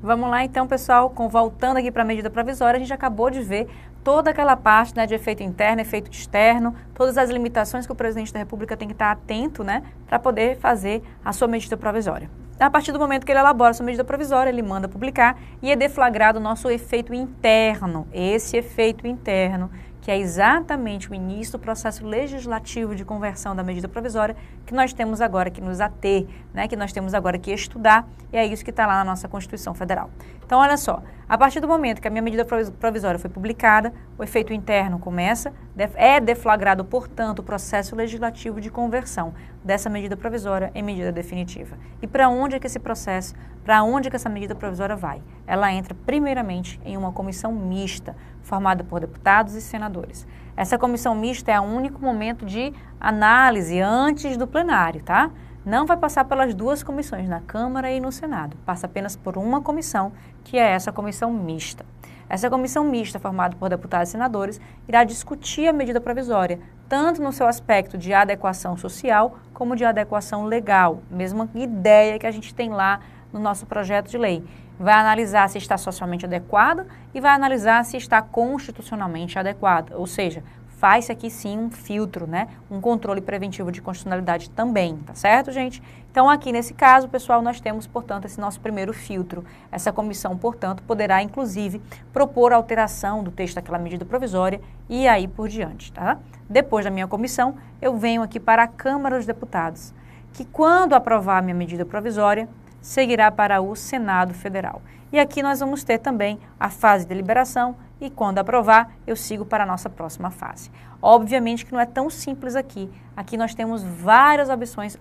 Vamos lá então, pessoal, voltando aqui para a medida provisória, a gente acabou de ver toda aquela parte, né, de efeito interno, efeito externo, todas as limitações que o presidente da República tem que estar atento, né, para poder fazer a sua medida provisória. A partir do momento que ele elabora a sua medida provisória, ele manda publicar e é deflagrado o nosso efeito interno. Esse efeito interno, que é exatamente o início do processo legislativo de conversão da medida provisória, que nós temos agora que nos ater, né, que nós temos agora que estudar, e é isso que está lá na nossa Constituição Federal. Então, olha só, a partir do momento que a minha medida provisória foi publicada, o efeito interno começa, é deflagrado, portanto, o processo legislativo de conversão dessa medida provisória em medida definitiva. E para onde é que esse processo, para onde é que essa medida provisória vai? Ela entra, primeiramente, em uma comissão mista, formada por deputados e senadores. Essa comissão mista é o único momento de análise antes do plenário, tá? Não vai passar pelas duas comissões, na Câmara e no Senado. Passa apenas por uma comissão, que é essa comissão mista. Essa comissão mista, formada por deputados e senadores, irá discutir a medida provisória, tanto no seu aspecto de adequação social, como de adequação legal. Mesma ideia que a gente tem lá no nosso projeto de lei. Vai analisar se está socialmente adequado e vai analisar se está constitucionalmente adequado. Ou seja, faz aqui sim um filtro, né? Um controle preventivo de constitucionalidade também, tá certo, gente? Então, aqui nesse caso, pessoal, nós temos, portanto, esse nosso primeiro filtro. Essa comissão, portanto, poderá, inclusive, propor alteração do texto daquela medida provisória e aí por diante, tá? Depois da minha comissão, eu venho aqui para a Câmara dos Deputados, que quando aprovar a minha medida provisória, seguirá para o Senado Federal. E aqui nós vamos ter também a fase de deliberação e quando aprovar, eu sigo para a nossa próxima fase. Obviamente que não é tão simples aqui. Aqui nós temos várias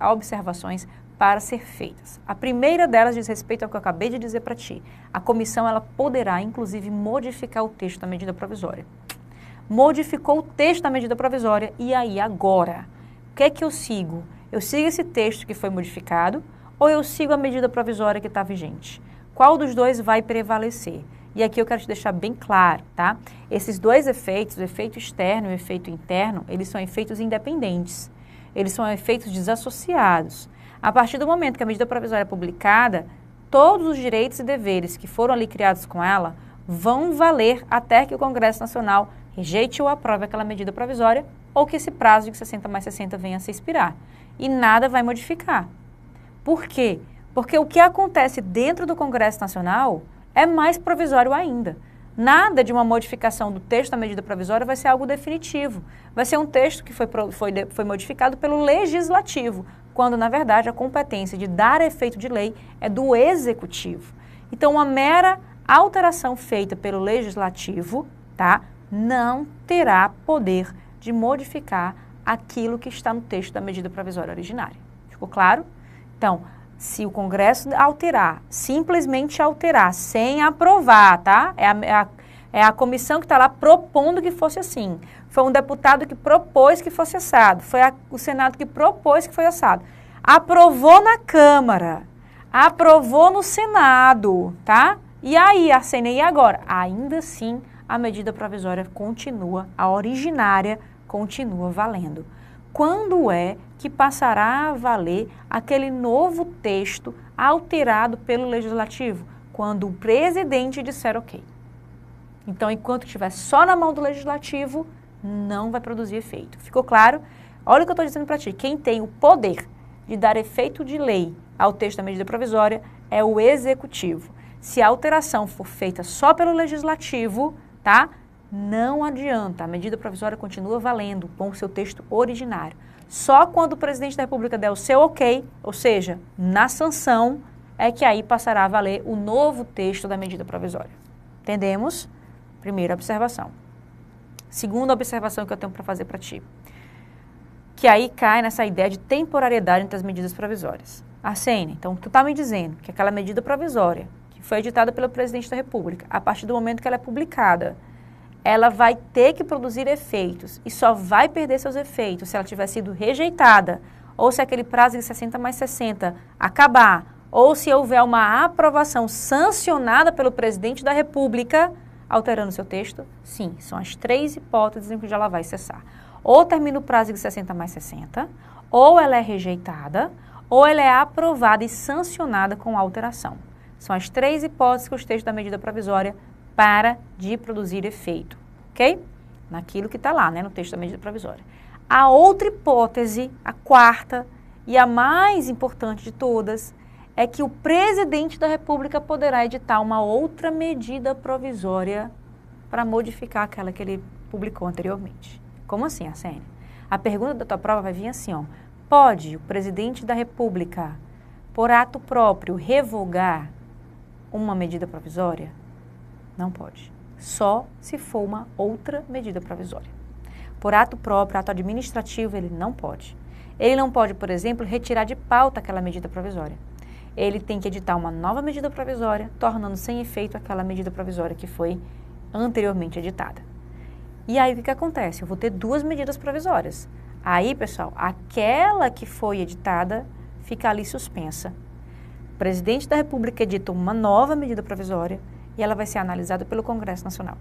observações para ser feitas. A primeira delas diz respeito ao que eu acabei de dizer para ti. A comissão ela poderá, inclusive, modificar o texto da medida provisória. Modificou o texto da medida provisória e aí agora, o que é que eu sigo? Eu sigo esse texto que foi modificado ou eu sigo a medida provisória que está vigente? Qual dos dois vai prevalecer? E aqui eu quero te deixar bem claro, tá? Esses dois efeitos, o efeito externo e o efeito interno, eles são efeitos independentes. Eles são efeitos desassociados. A partir do momento que a medida provisória é publicada, todos os direitos e deveres que foram ali criados com ela vão valer até que o Congresso Nacional rejeite ou aprove aquela medida provisória ou que esse prazo de 60 mais 60 venha a se expirar. E nada vai modificar. Por quê? Porque o que acontece dentro do Congresso Nacional é mais provisório ainda. Nada de uma modificação do texto da medida provisória vai ser algo definitivo. Vai ser um texto que foi modificado pelo Legislativo, quando, na verdade, a competência de dar efeito de lei é do Executivo. Então, uma mera alteração feita pelo Legislativo, tá, não terá poder de modificar aquilo que está no texto da medida provisória originária. Ficou claro? Então, se o Congresso alterar, simplesmente alterar, sem aprovar, tá? É a comissão que está lá propondo que fosse assim. Foi um deputado que propôs que fosse assado. Foi o Senado que propôs que foi assado. Aprovou na Câmara. Aprovou no Senado, tá? E aí, Arsênia, e agora? Ainda assim, a medida provisória continua, a originária continua valendo. Quando é que passará a valer aquele novo texto alterado pelo Legislativo? Quando o presidente disser ok. Então, enquanto estiver só na mão do Legislativo, não vai produzir efeito. Ficou claro? Olha o que eu estou dizendo para ti. Quem tem o poder de dar efeito de lei ao texto da medida provisória é o Executivo. Se a alteração for feita só pelo Legislativo, tá? Não adianta, a medida provisória continua valendo com o seu texto originário. Só quando o presidente da República der o seu ok, ou seja, na sanção, é que aí passará a valer o novo texto da medida provisória. Entendemos? Primeira observação. Segunda observação que eu tenho para fazer para ti, que aí cai nessa ideia de temporariedade entre as medidas provisórias. Arsênia, então tu está me dizendo que aquela medida provisória que foi editada pelo presidente da República, a partir do momento que ela é publicada, ela vai ter que produzir efeitos e só vai perder seus efeitos se ela tiver sido rejeitada ou se aquele prazo de 60 mais 60 acabar ou se houver uma aprovação sancionada pelo presidente da República alterando seu texto. Sim, são as três hipóteses em que ela vai cessar. Ou termina o prazo de 60 mais 60, ou ela é rejeitada, ou ela é aprovada e sancionada com alteração. São as 3 hipóteses que o texto da medida provisória para de produzir efeito, ok? Naquilo que está lá, né, no texto da medida provisória. A outra hipótese, a quarta e a mais importante de todas, é que o presidente da República poderá editar uma outra medida provisória para modificar aquela que ele publicou anteriormente. Como assim, Arsênia? A pergunta da tua prova vai vir assim, ó. Pode o presidente da República, por ato próprio, revogar uma medida provisória? Não pode. Só se for uma outra medida provisória. Por ato próprio, ato administrativo, ele não pode. Ele não pode, por exemplo, retirar de pauta aquela medida provisória. Ele tem que editar uma nova medida provisória, tornando sem efeito aquela medida provisória que foi anteriormente editada. E aí, o que acontece? Eu vou ter 2 medidas provisórias. Aí, pessoal, aquela que foi editada fica ali suspensa. O presidente da República edita uma nova medida provisória e ela vai ser analisada pelo Congresso Nacional.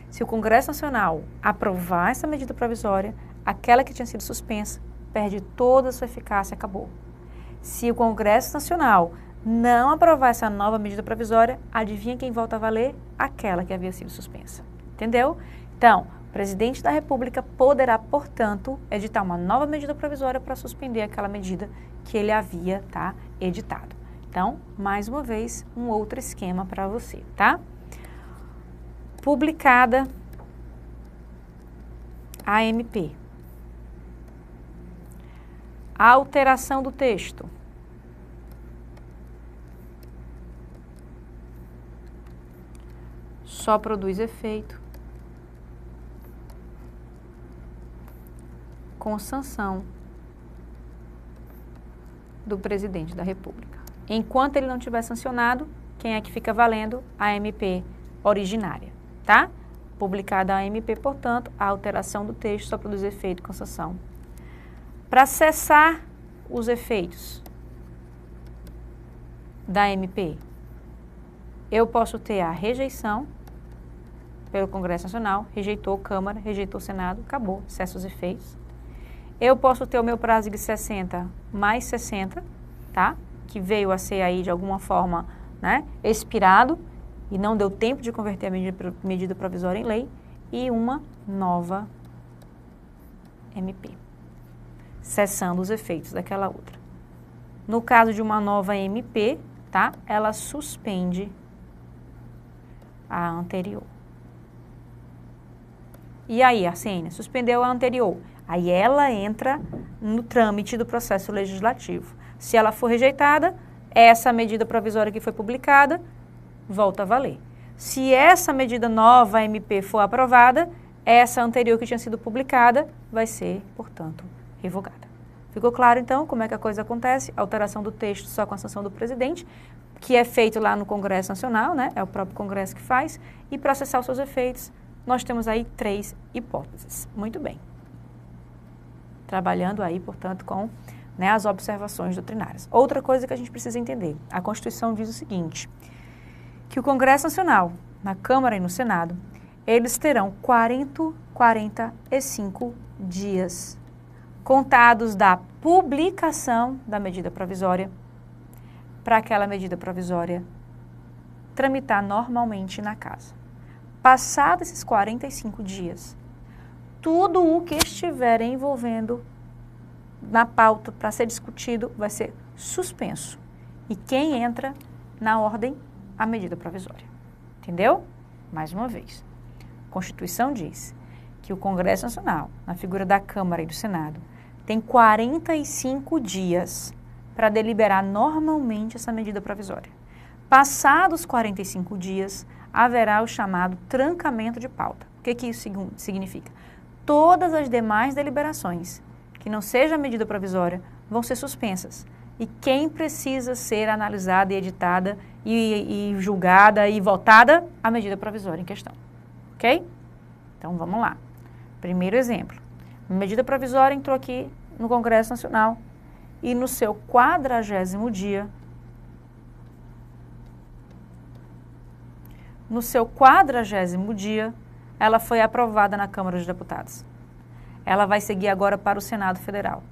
Se o Congresso Nacional aprovar essa medida provisória, aquela que tinha sido suspensa perde toda a sua eficácia, acabou. Se o Congresso Nacional não aprovar essa nova medida provisória, adivinha quem volta a valer? Aquela que havia sido suspensa. Entendeu? Então, o presidente da República poderá, portanto, editar uma nova medida provisória para suspender aquela medida que ele havia, editado. Então, mais uma vez, um outro esquema para você, tá? Publicada a MP. A alteração do texto. Só produz efeito com sanção do presidente da República. Enquanto ele não tiver sancionado, quem é que fica valendo? A MP originária, tá? Publicada a MP, portanto, a alteração do texto só produz efeito com sanção. Para cessar os efeitos da MP, eu posso ter a rejeição pelo Congresso Nacional, rejeitou Câmara, rejeitou Senado, acabou, cessa os efeitos. Eu posso ter o meu prazo de 60 mais 60, tá? Que veio a ser aí de alguma forma, expirado e não deu tempo de converter a medida provisória em lei, e uma nova MP, cessando os efeitos daquela outra. No caso de uma nova MP, tá? Ela suspende a anterior. E aí, Arsênia, suspendeu a anterior. Aí ela entra no trâmite do processo legislativo. Se ela for rejeitada, essa medida provisória que foi publicada volta a valer. Se essa medida nova, MP, for aprovada, essa anterior que tinha sido publicada vai ser, portanto, revogada. Ficou claro, então, como é que a coisa acontece? Alteração do texto só com a sanção do presidente, que é feito lá no Congresso Nacional, né? É o próprio Congresso que faz, e para cessar os seus efeitos, nós temos aí 3 hipóteses. Muito bem. Trabalhando aí, portanto, com as observações doutrinárias. Outra coisa que a gente precisa entender, a Constituição diz o seguinte, que o Congresso Nacional, na Câmara e no Senado, eles terão 45 dias contados da publicação da medida provisória para aquela medida provisória tramitar normalmente na casa. Passados esses 45 dias, tudo o que estiver envolvendo na pauta para ser discutido vai ser suspenso. E quem entra na ordem? A medida provisória. Entendeu? Mais uma vez. A Constituição diz que o Congresso Nacional, na figura da Câmara e do Senado, tem 45 dias para deliberar normalmente essa medida provisória. Passados 45 dias, haverá o chamado trancamento de pauta. O que isso significa? Todas as demais deliberações que não seja medida provisória vão ser suspensas. E quem precisa ser analisada e editada e julgada e votada? A medida provisória em questão. Ok? Então, vamos lá. Primeiro exemplo. A medida provisória entrou aqui no Congresso Nacional e no seu 40º dia, ela foi aprovada na Câmara dos Deputados. Ela vai seguir agora para o Senado Federal.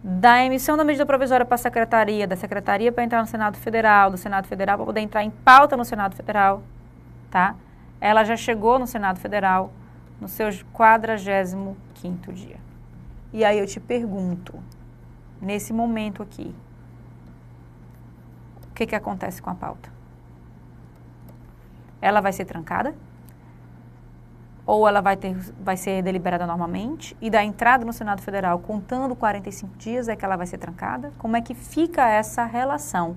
da emissão da medida provisória para a secretaria, da secretaria para entrar no Senado Federal, do Senado Federal para poder entrar em pauta no Senado Federal, tá? Ela já chegou no Senado Federal no seu 45º dia. E aí eu te pergunto, nesse momento aqui, o que acontece com a pauta? Ela vai ser trancada? Ou ela vai ser deliberada normalmente? E da entrada no Senado Federal, contando 45 dias, é que ela vai ser trancada? Como é que fica essa relação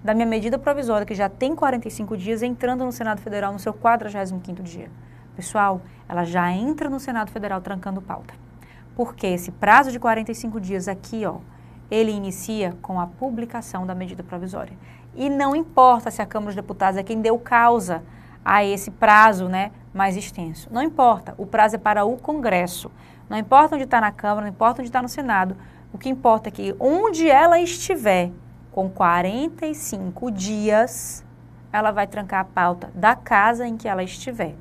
da minha medida provisória, que já tem 45 dias, entrando no Senado Federal no seu 45º dia? Pessoal, ela já entra no Senado Federal trancando pauta. Porque esse prazo de 45 dias aqui, ó, ele inicia com a publicação da medida provisória. E não importa se a Câmara dos Deputados é quem deu causa a esse prazo, né, mais extenso. Não importa, o prazo é para o Congresso. Não importa onde está na Câmara, não importa onde está no Senado. O que importa é que onde ela estiver com 45 dias, ela vai trancar a pauta da casa em que ela estiver.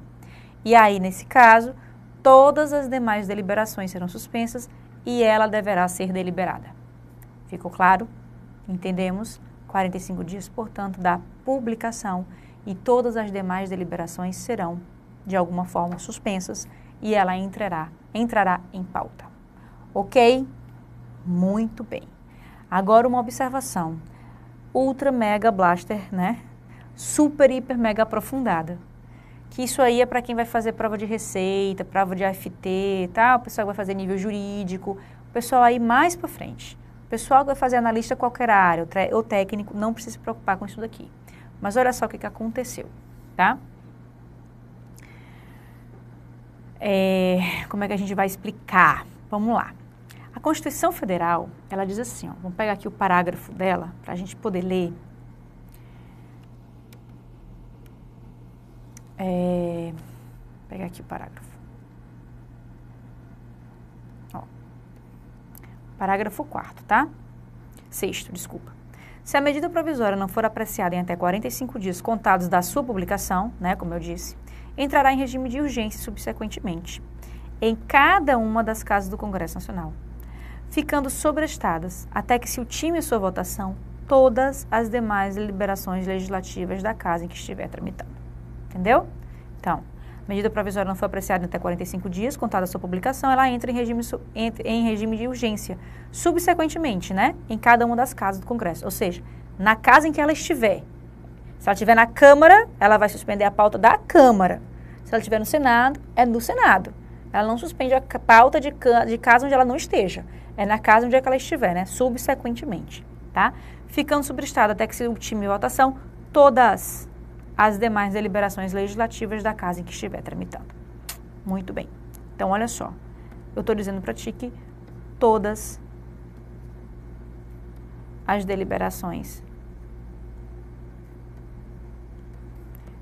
E aí, nesse caso, todas as demais deliberações serão suspensas e ela deverá ser deliberada. Ficou claro? Entendemos? 45 dias, portanto, da publicação e todas as demais deliberações serão, de alguma forma, suspensas e ela entrará em pauta. Ok? Muito bem. Agora uma observação. Ultra Mega Blaster, né? Super, hiper, mega aprofundada. Que isso aí é para quem vai fazer prova de receita, prova de AFT, tá? O pessoal que vai fazer nível jurídico, o pessoal aí mais para frente. O pessoal que vai fazer analista qualquer área ou técnico não precisa se preocupar com isso daqui. Mas olha só o que aconteceu, tá? Como é que a gente vai explicar? Vamos lá. A Constituição Federal, ela diz assim, ó, vamos pegar aqui o parágrafo dela para a gente poder ler. Pegar aqui o parágrafo. Ó. Parágrafo 4º, tá? 6º, desculpa. Se a medida provisória não for apreciada em até 45 dias contados da sua publicação, né, como eu disse, entrará em regime de urgência subsequentemente, em cada uma das casas do Congresso Nacional, ficando sobrestadas até que se ultime a sua votação todas as demais deliberações legislativas da casa em que estiver tramitando. Entendeu? Então, a medida provisória não foi apreciada em até 45 dias, contada a sua publicação, ela entra em regime de urgência, subsequentemente, né? Em cada uma das casas do Congresso. Ou seja, na casa em que ela estiver. Se ela estiver na Câmara, ela vai suspender a pauta da Câmara. Se ela estiver no Senado, é no Senado. Ela não suspende a pauta de casa onde ela não esteja. É na casa onde é que ela estiver, né? Subsequentemente, tá? Ficando sobrestada até que se ultime a votação, todas as demais deliberações legislativas da casa em que estiver tramitando. Muito bem. Então, olha só. Eu estou dizendo para ti que todas as deliberações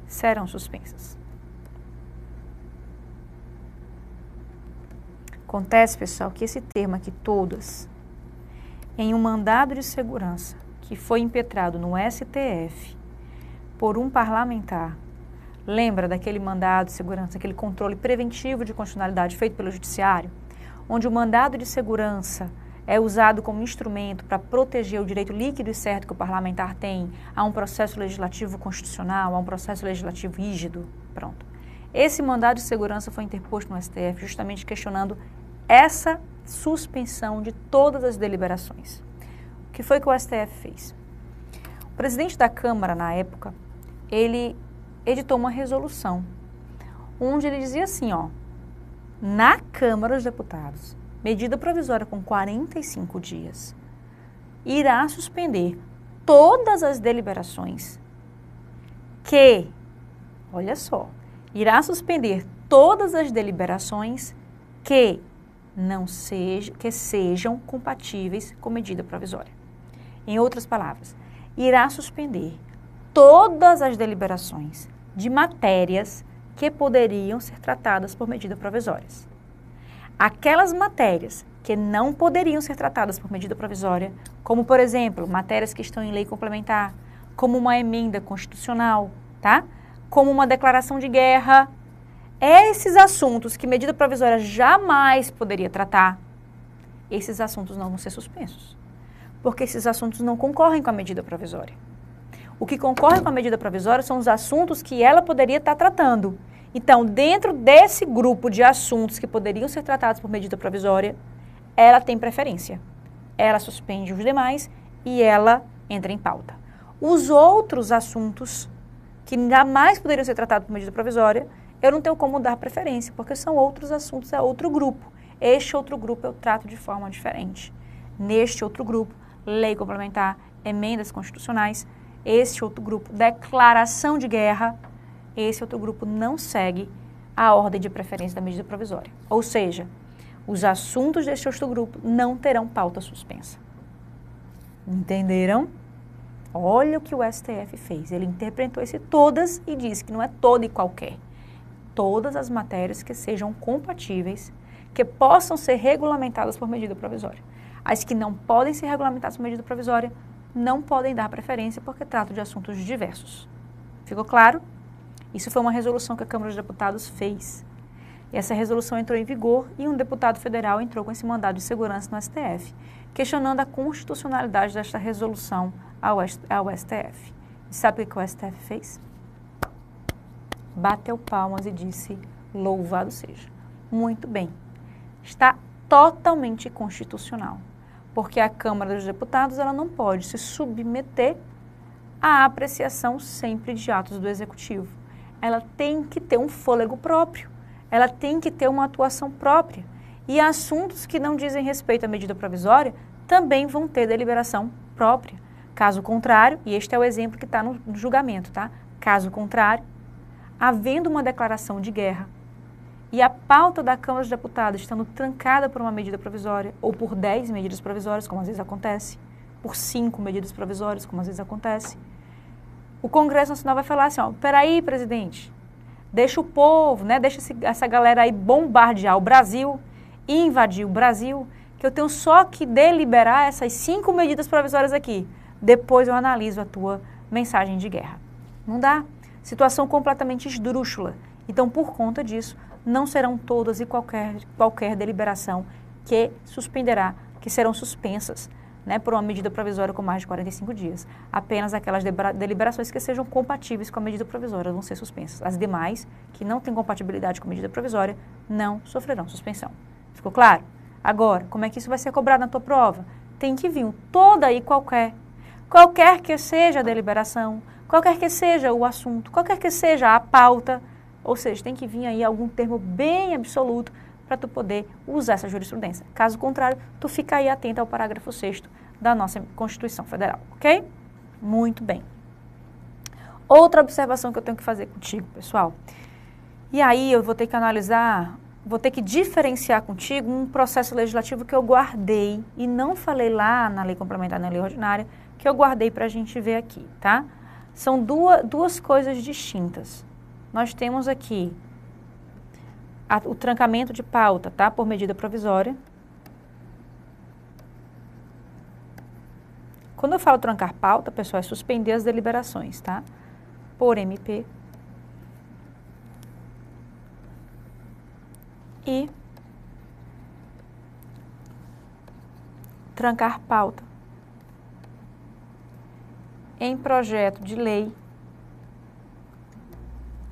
serão suspensas. Acontece, pessoal, que esse termo aqui, todas, em um mandado de segurança que foi impetrado no STF por um parlamentar, lembra daquele mandado de segurança, aquele controle preventivo de constitucionalidade feito pelo judiciário, onde o mandado de segurança é usado como instrumento para proteger o direito líquido e certo que o parlamentar tem a um processo legislativo constitucional, a um processo legislativo rígido. Pronto. Esse mandado de segurança foi interposto no STF justamente questionando essa suspensão de todas as deliberações. O que foi que o STF fez? O presidente da Câmara, na época, ele editou uma resolução, onde ele dizia assim, ó, na Câmara dos Deputados, medida provisória com 45 dias, irá suspender todas as deliberações que, olha só, irá suspender todas as deliberações que sejam compatíveis com medida provisória. Em outras palavras, irá suspender todas as deliberações de matérias que poderiam ser tratadas por medida provisórias. Aquelas matérias que não poderiam ser tratadas por medida provisória, como, por exemplo, matérias que estão em lei complementar, como uma emenda constitucional, tá? Como uma declaração de guerra, esses assuntos que medida provisória jamais poderia tratar, esses assuntos não vão ser suspensos, porque esses assuntos não concorrem com a medida provisória. O que concorre com a medida provisória são os assuntos que ela poderia estar tratando. Então, dentro desse grupo de assuntos que poderiam ser tratados por medida provisória, ela tem preferência. Ela suspende os demais e ela entra em pauta. Os outros assuntos que jamais poderiam ser tratados por medida provisória, eu não tenho como dar preferência, porque são outros assuntos, é outro grupo. Este outro grupo eu trato de forma diferente. Neste outro grupo, lei complementar, emendas constitucionais, este outro grupo, declaração de guerra, esse outro grupo não segue a ordem de preferência da medida provisória. Ou seja, os assuntos deste outro grupo não terão pauta suspensa. Entenderam? Olha o que o STF fez. Ele interpretou esse todas e disse que não é toda e qualquer. Todas as matérias que sejam compatíveis, que possam ser regulamentadas por medida provisória. As que não podem ser regulamentadas por medida provisória não podem dar preferência porque tratam de assuntos diversos. Ficou claro? Isso foi uma resolução que a Câmara dos Deputados fez. E essa resolução entrou em vigor e um deputado federal entrou com esse mandado de segurança no STF, questionando a constitucionalidade desta resolução ao STF. E sabe o que o STF fez? Bateu palmas e disse, louvado seja. Muito bem. Está totalmente constitucional, porque a Câmara dos Deputados ela não pode se submeter à apreciação sempre de atos do Executivo. Ela tem que ter um fôlego próprio, ela tem que ter uma atuação própria. E assuntos que não dizem respeito à medida provisória também vão ter deliberação própria. Caso contrário, e este é o exemplo que está no julgamento, tá? Caso contrário, havendo uma declaração de guerra e a pauta da Câmara dos Deputados estando trancada por uma medida provisória ou por 10 medidas provisórias, como às vezes acontece, por 5 medidas provisórias, como às vezes acontece, o Congresso Nacional vai falar assim, ó, peraí, presidente, deixa o povo, né, deixa essa galera aí bombardear o Brasil, invadir o Brasil, que eu tenho só que deliberar essas 5 medidas provisórias aqui. Depois eu analiso a tua mensagem de guerra. Não dá. Situação completamente esdrúxula. Então, por conta disso, não serão todas e qualquer deliberação que suspenderá, que serão suspensas, né, por uma medida provisória com mais de 45 dias. Apenas aquelas deliberações que sejam compatíveis com a medida provisória vão ser suspensas. As demais, que não têm compatibilidade com a medida provisória, não sofrerão suspensão. Ficou claro? Agora, como é que isso vai ser cobrado na tua prova? Tem que vir toda e qualquer que seja a deliberação, qualquer que seja o assunto, qualquer que seja a pauta, ou seja, tem que vir aí algum termo bem absoluto para tu poder usar essa jurisprudência. Caso contrário, tu fica aí atento ao parágrafo 6º da nossa Constituição Federal, ok? Muito bem. Outra observação que eu tenho que fazer contigo, pessoal, e aí eu vou ter que analisar, vou ter que diferenciar contigo um processo legislativo que eu guardei e não falei lá na lei complementar, na lei ordinária, que eu guardei para a gente ver aqui, tá? São duas coisas distintas. Nós temos aqui o trancamento de pauta, tá? Por medida provisória. Quando eu falo trancar pauta, pessoal, é suspender as deliberações, tá? Por MP. E trancar pauta em projeto de lei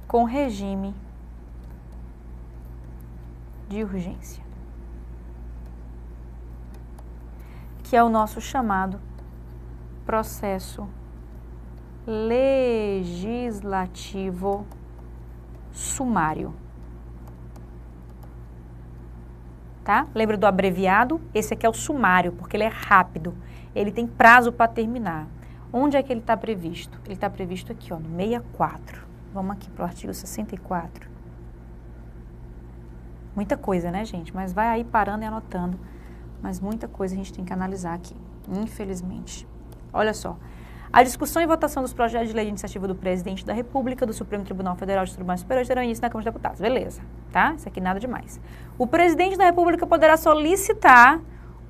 com regime de urgência, que é o nosso chamado processo legislativo sumário. Tá? Lembra do abreviado? Esse aqui é o sumário, porque ele é rápido, ele tem prazo para terminar. Onde é que ele está previsto? Ele está previsto aqui, ó, no 64. Vamos aqui para o artigo 64. Muita coisa, né, gente? Mas vai aí parando e anotando. Mas muita coisa a gente tem que analisar aqui, infelizmente. Olha só. A discussão e votação dos projetos de lei de iniciativa do Presidente da República, do Supremo Tribunal Federal e dos Tribunais Superiores terão início na Câmara dos Deputados. Beleza, tá? Isso aqui nada demais. O Presidente da República poderá solicitar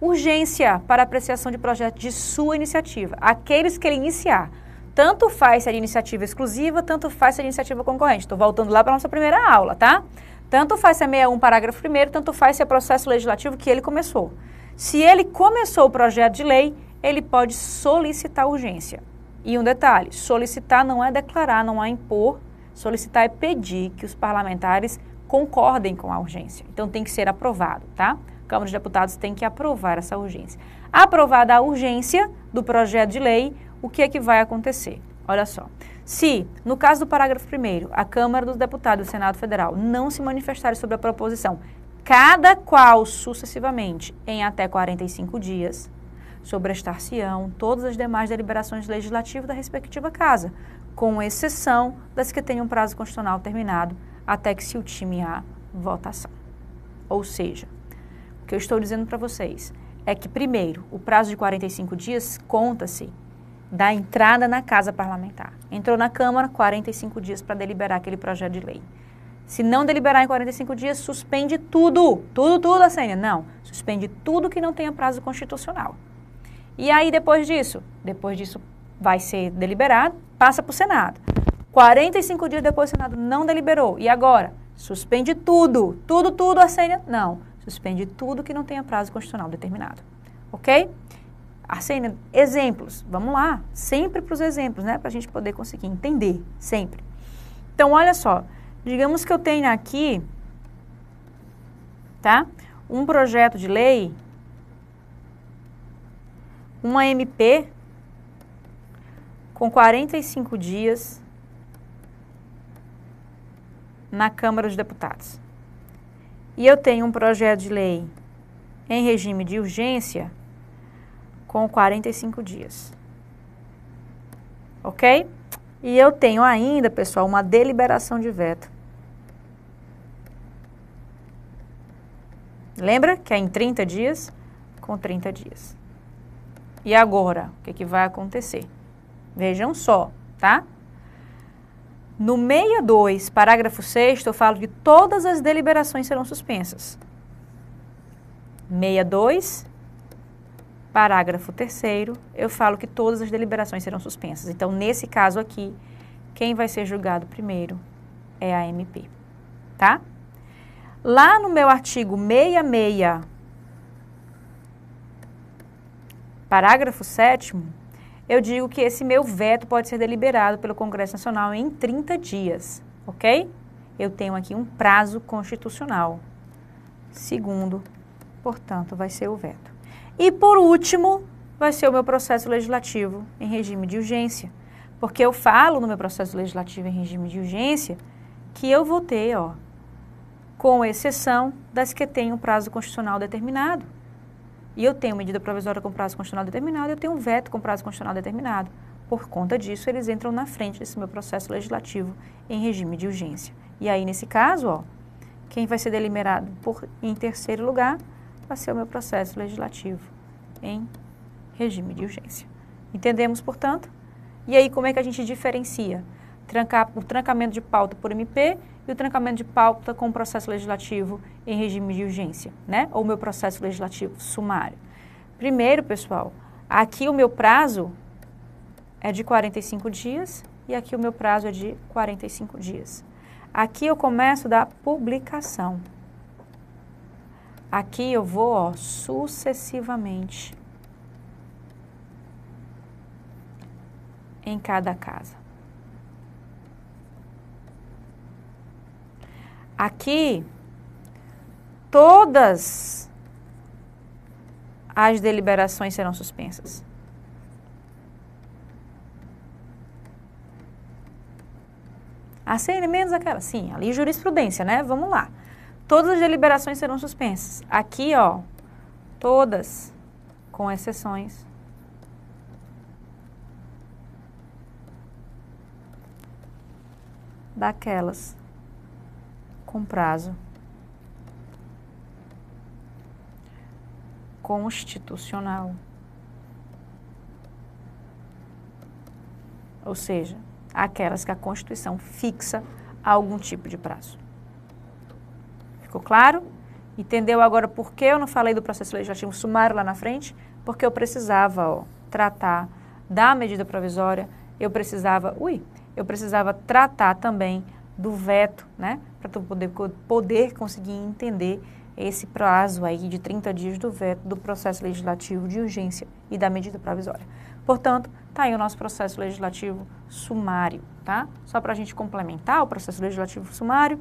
urgência para apreciação de projetos de sua iniciativa. Aqueles que ele iniciar. Tanto faz se é de iniciativa exclusiva, tanto faz se é de iniciativa concorrente. Estou voltando lá para a nossa primeira aula, tá? Tanto faz se é 61, parágrafo 1º, tanto faz se é processo legislativo que ele começou. Se ele começou o projeto de lei, ele pode solicitar urgência. E um detalhe, solicitar não é declarar, não é impor, solicitar é pedir que os parlamentares concordem com a urgência. Então tem que ser aprovado, tá? A Câmara dos Deputados tem que aprovar essa urgência. Aprovada a urgência do projeto de lei, o que é que vai acontecer? Olha só, se, no caso do parágrafo 1º, a Câmara dos Deputados do Senado Federal não se manifestarem sobre a proposição, cada qual sucessivamente em até 45 dias, sobrestar-se-ão todas as demais deliberações legislativas da respectiva casa, com exceção das que tenham prazo constitucional terminado até que se ultime a votação. Ou seja, o que eu estou dizendo para vocês é que, primeiro, o prazo de 45 dias conta-se da entrada na casa parlamentar. Entrou na Câmara, 45 dias para deliberar aquele projeto de lei. Se não deliberar em 45 dias, suspende tudo. Tudo, Assênia. Não, suspende tudo que não tenha prazo constitucional. E aí, depois disso vai ser deliberado, passa para o Senado. 45 dias depois o Senado não deliberou. E agora? Suspende tudo. Tudo, Assênia? Não, suspende tudo que não tenha prazo constitucional determinado. Ok? Assênia, exemplos. Vamos lá, sempre para os exemplos, né? Para a gente poder conseguir entender, sempre. Então, olha só. Digamos que eu tenha aqui, tá? Um projeto de lei, uma MP com 45 dias na Câmara dos Deputados. E eu tenho um projeto de lei em regime de urgência com 45 dias. Ok? E eu tenho ainda, pessoal, uma deliberação de veto. Lembra que é em 30 dias? Com 30 dias. E agora, o que vai acontecer? Vejam só, tá? No 62, parágrafo 6º, eu falo que todas as deliberações serão suspensas. 62, parágrafo 3º, eu falo que todas as deliberações serão suspensas. Então, nesse caso aqui, quem vai ser julgado primeiro é a MP, tá? Lá no meu artigo 66, parágrafo 7º, eu digo que esse meu veto pode ser deliberado pelo Congresso Nacional em 30 dias, ok? Eu tenho aqui um prazo constitucional. Segundo, portanto, vai ser o veto. E por último, vai ser o meu processo legislativo em regime de urgência. Porque eu falo no meu processo legislativo em regime de urgência que eu vou ter, ó, com exceção das que tenham prazo constitucional determinado. E eu tenho medida provisória com prazo constitucional determinado, eu tenho um veto com prazo constitucional determinado. Por conta disso, eles entram na frente desse meu processo legislativo em regime de urgência. E aí, nesse caso, ó, quem vai ser deliberado em terceiro lugar vai ser o meu processo legislativo em regime de urgência. Entendemos, portanto? E aí, como é que a gente diferencia o trancamento de pauta por MP e o trancamento de pauta com processo legislativo em regime de urgência, né? Ou meu processo legislativo sumário. Primeiro, pessoal, aqui o meu prazo é de 45 dias e aqui o meu prazo é de 45 dias. Aqui eu começo da publicação. Aqui eu vou, ó, sucessivamente em cada casa. Aqui, todas as deliberações serão suspensas. Assim, menos aquela. Sim, ali jurisprudência, né? Vamos lá. Todas as deliberações serão suspensas. Aqui, ó, todas, com exceções daquelas com prazo constitucional. Ou seja, aquelas que a Constituição fixa algum tipo de prazo. Ficou claro? Entendeu agora por que eu não falei do processo legislativo sumário lá na frente? Porque eu precisava, ó, tratar da medida provisória, eu precisava tratar também do veto, né? Para tu poder conseguir entender esse prazo aí de 30 dias do veto do processo legislativo de urgência e da medida provisória. Portanto, está aí o nosso processo legislativo sumário, tá? Só para a gente complementar o processo legislativo sumário.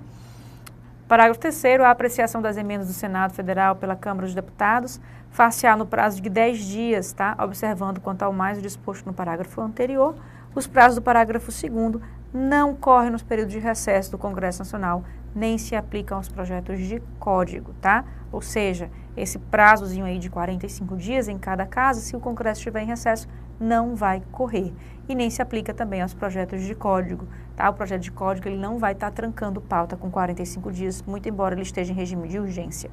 Parágrafo 3º, a apreciação das emendas do Senado Federal pela Câmara dos Deputados far-se-á no prazo de 10 dias, tá? Observando quanto ao mais o disposto no parágrafo anterior, os prazos do parágrafo 2º não correm nos períodos de recesso do Congresso Nacional, nem se aplicam aos projetos de código, tá? Ou seja, esse prazozinho aí de 45 dias em cada caso, se o Congresso estiver em recesso, não vai correr. E nem se aplica também aos projetos de código, tá? O projeto de código ele não vai estar trancando pauta com 45 dias, muito embora ele esteja em regime de urgência.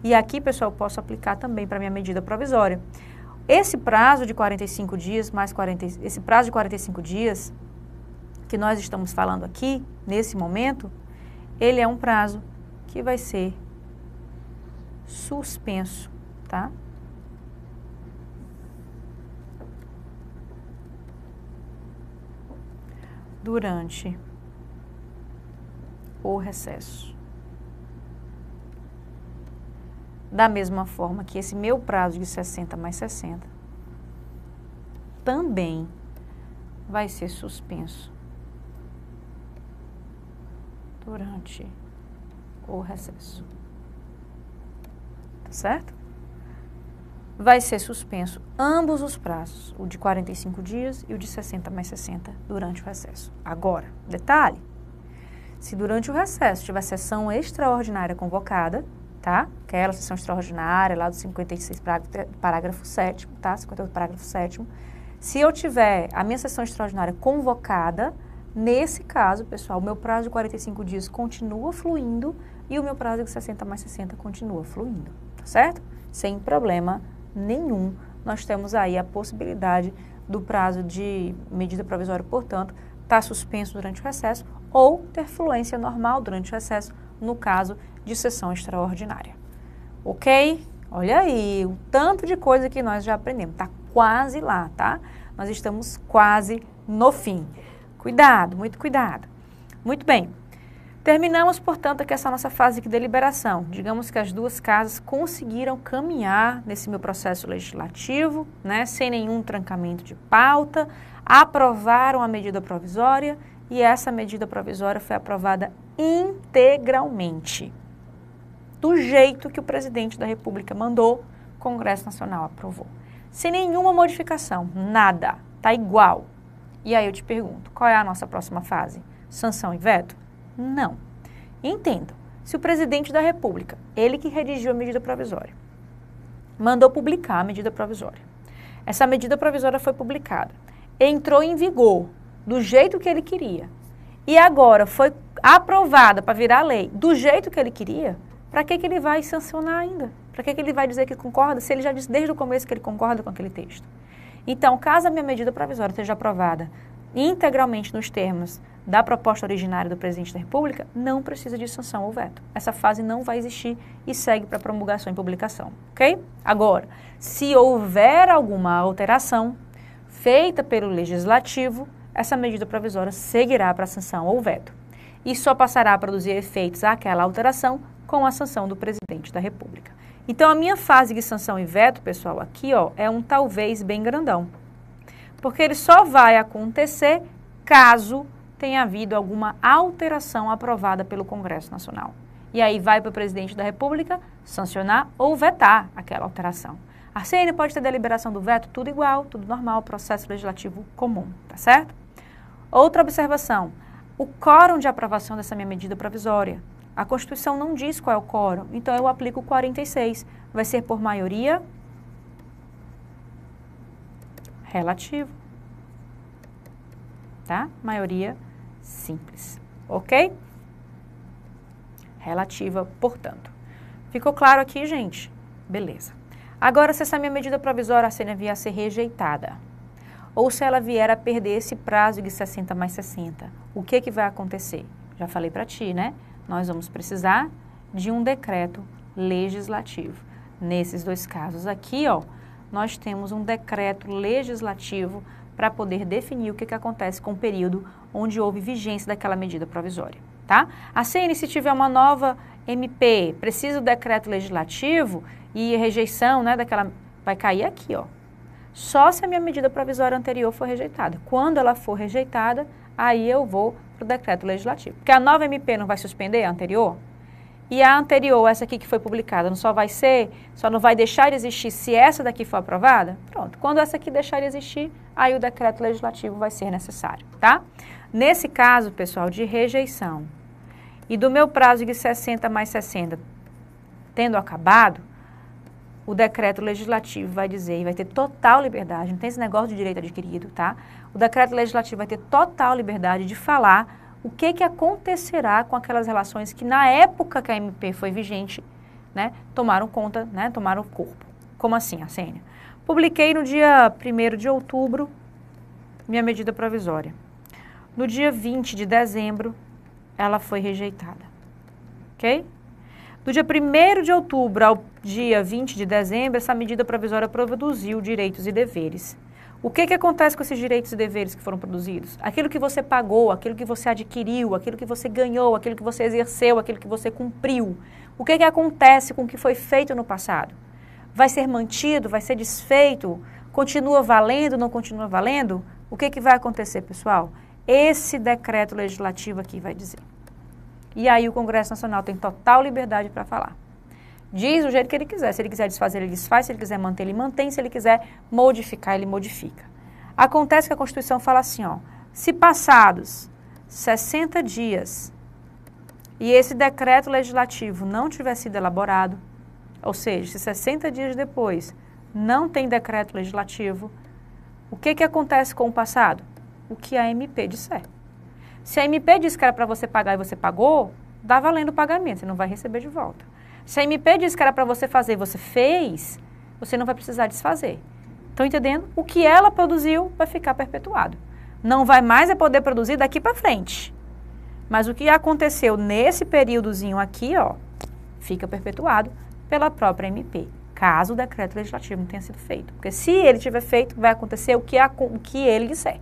E aqui, pessoal, eu posso aplicar também para minha medida provisória. Esse prazo de 45 dias, esse prazo de 45 dias que nós estamos falando aqui, nesse momento, ele é um prazo que vai ser suspenso, tá? Durante o recesso. Da mesma forma que esse meu prazo de 60 mais 60 também vai ser suspenso durante o recesso. Tá certo? Vai ser suspenso ambos os prazos, o de 45 dias e o de 60 mais 60 durante o recesso. Agora, detalhe, se durante o recesso tiver sessão extraordinária convocada, tá? Aquela sessão extraordinária lá do 56, parágrafo 7º, tá? 58, parágrafo 7º. Se eu tiver a minha sessão extraordinária convocada, nesse caso, pessoal, o meu prazo de 45 dias continua fluindo e o meu prazo de 60 mais 60 continua fluindo, tá certo? Sem problema nenhum, nós temos aí a possibilidade do prazo de medida provisória, portanto, estar suspenso durante o recesso ou ter fluência normal durante o recesso, no caso de sessão extraordinária. Ok? Olha aí, o tanto de coisa que nós já aprendemos. Está quase lá, tá? Nós estamos quase no fim. Cuidado, muito cuidado. Muito bem. Terminamos, portanto, aqui essa nossa fase de deliberação. Digamos que as duas casas conseguiram caminhar nesse meu processo legislativo, né, sem nenhum trancamento de pauta, aprovaram a medida provisória e essa medida provisória foi aprovada integralmente, do jeito que o presidente da República mandou, o Congresso Nacional aprovou. Sem nenhuma modificação, nada, tá igual. E aí eu te pergunto, qual é a nossa próxima fase? Sanção e veto? Não. Entenda, se o presidente da República, ele que redigiu a medida provisória, mandou publicar a medida provisória, essa medida provisória foi publicada, entrou em vigor do jeito que ele queria e agora foi aprovada para virar lei do jeito que ele queria, para que ele vai sancionar ainda? Para que ele vai dizer que concorda, se ele já disse desde o começo que ele concorda com aquele texto? Então, caso a minha medida provisória seja aprovada integralmente nos termos da proposta originária do presidente da República, não precisa de sanção ou veto. Essa fase não vai existir e segue para promulgação e publicação, ok? Agora, se houver alguma alteração feita pelo Legislativo, essa medida provisória seguirá para sanção ou veto e só passará a produzir efeitos àquela alteração com a sanção do presidente da República. Então, a minha fase de sanção e veto, pessoal, aqui ó, é um talvez bem grandão, porque ele só vai acontecer caso tenha havido alguma alteração aprovada pelo Congresso Nacional. E aí vai para o presidente da República sancionar ou vetar aquela alteração. A CN pode ter deliberação do veto, tudo igual, tudo normal, processo legislativo comum, tá certo? Outra observação, o quórum de aprovação dessa minha medida provisória. A Constituição não diz qual é o quórum, então eu aplico o 46. Vai ser por maioria relativa, tá? Maioria simples, ok? Relativa, portanto. Ficou claro aqui, gente? Beleza. Agora, se essa minha medida provisória vier a ser rejeitada, ou se ela vier a perder esse prazo de 60 mais 60, o que vai acontecer? Já falei para ti, né? Nós vamos precisar de um decreto legislativo. Nesses dois casos aqui, ó, nós temos um decreto legislativo para poder definir o que acontece com o período onde houve vigência daquela medida provisória, tá? A CN, se tiver uma nova MP, precisa do decreto legislativo e rejeição, né, daquela, vai cair aqui, ó. Só se a minha medida provisória anterior for rejeitada. Quando ela for rejeitada, aí eu vou para o decreto legislativo. Porque a nova MP não vai suspender a anterior? E a anterior, essa aqui que foi publicada, só não vai deixar de existir se essa daqui for aprovada? Pronto, quando essa aqui deixar de existir, aí o decreto legislativo vai ser necessário, tá? Nesse caso, pessoal, de rejeição e do meu prazo de 60 mais 60 tendo acabado, o decreto legislativo vai dizer, e vai ter total liberdade, não tem esse negócio de direito adquirido, tá? O decreto legislativo vai ter total liberdade de falar o que acontecerá com aquelas relações que na época que a MP foi vigente, né, tomaram conta, né, tomaram corpo. Como assim, Arsênia? Publiquei no dia 1º de outubro minha medida provisória. No dia 20 de dezembro, ela foi rejeitada, ok? Do dia 1º de outubro ao dia 20 de dezembro, essa medida provisória produziu direitos e deveres. O que acontece com esses direitos e deveres que foram produzidos? Aquilo que você pagou, aquilo que você adquiriu, aquilo que você ganhou, aquilo que você exerceu, aquilo que você cumpriu. O que acontece com o que foi feito no passado? Vai ser mantido? Vai ser desfeito? Continua valendo? Não continua valendo? O que vai acontecer, pessoal? Esse decreto legislativo aqui vai dizer. E aí o Congresso Nacional tem total liberdade para falar. Diz do jeito que ele quiser. Se ele quiser desfazer, ele desfaz. Se ele quiser manter, ele mantém. Se ele quiser modificar, ele modifica. Acontece que a Constituição fala assim, ó, se passados 60 dias e esse decreto legislativo não tiver sido elaborado, ou seja, se 60 dias depois não tem decreto legislativo, o que acontece com o passado? O que a MP disser. Se a MP disse que era para você pagar e você pagou, dá valendo o pagamento, você não vai receber de volta. Se a MP disse que era para você fazer e você fez, você não vai precisar desfazer. Estão entendendo? O que ela produziu vai ficar perpetuado. Não vai mais poder produzir daqui para frente. Mas o que aconteceu nesse períodozinho aqui, ó, fica perpetuado pela própria MP, caso o decreto legislativo não tenha sido feito. Porque se ele tiver feito, vai acontecer o que ele disser.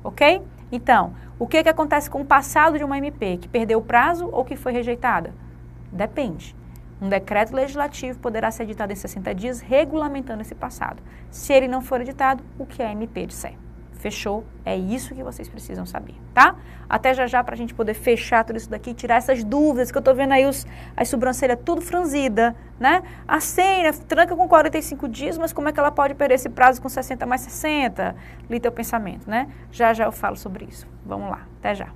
Ok? Então, o que acontece com o passado de uma MP? Que perdeu o prazo ou que foi rejeitada? Depende. Um decreto legislativo poderá ser editado em 60 dias, regulamentando esse passado. Se ele não for editado, o que a MP disser. Fechou? É isso que vocês precisam saber, tá? Até já para a gente poder fechar tudo isso daqui, tirar essas dúvidas, que eu tô vendo aí as sobrancelhas tudo franzida, né? A Arsênia tranca com 45 dias, mas como é que ela pode perder esse prazo com 60 mais 60? Li teu pensamento, né? Já eu falo sobre isso. Vamos lá, até já.